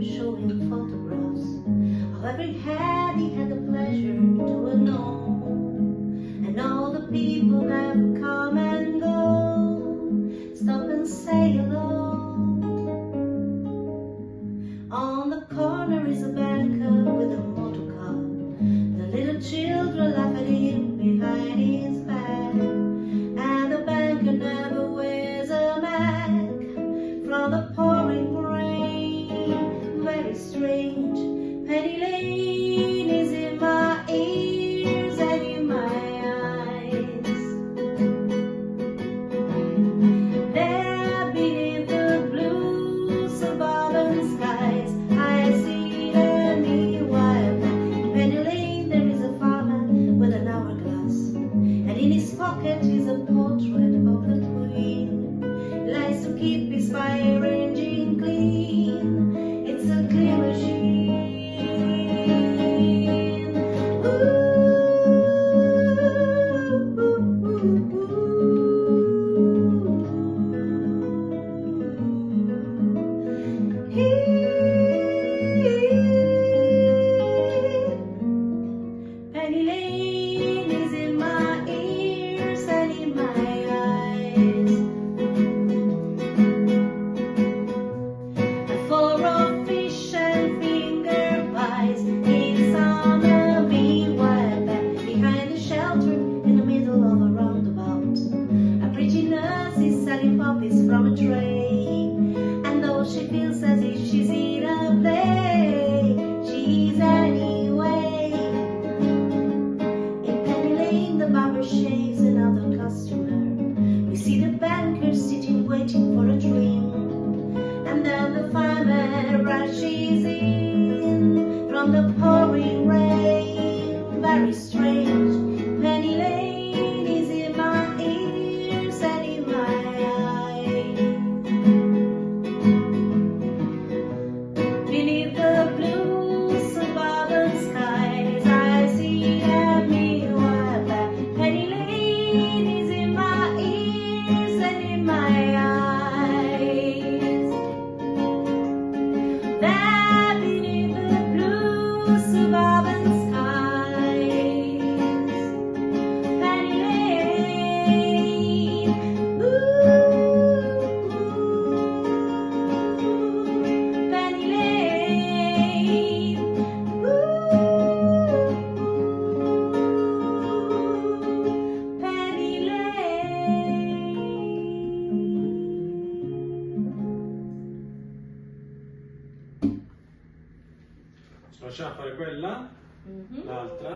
Showing photographs of every head he had the pleasure to know, and all the people that would come and go, stop and say hello. On the corner is a banker with a motor car. The little children laugh at him behind his back, and the banker never wears a mask from the pouring rain. Very strange, Penny Lane is in my ears and in my eyes. There beneath the blue suburban skies, I see the meanwhile. In Penny Lane there is a farmer with an hourglass, and in his pocket is a portrait of the Queen. He likes to keep his fire engine clean. It's a clean machine. Penny Lane is in my ears and in my eyes. For a fish and finger pies in summer, meanwhile back behind the shelter in the middle of a roundabout, a pretty nurse is selling puppies from a tray, and though she feels as if she's in a play, she's anyway. In Penny Lane the barber shaves another customer. We see the banker sitting waiting for a drink, and then the fireman rushes in from the pouring rain. Very strange, Penny Lane is in my ears and in my eyes. Beneath the blue suburban skies, I see a meanwhile back. Penny Lane is in my ears and in my eyes. There beneath the blue suburban skies, Penny Lane, ooh, Penny Lane, ooh, Penny Lane. Lasciamo fare quella, l'altra.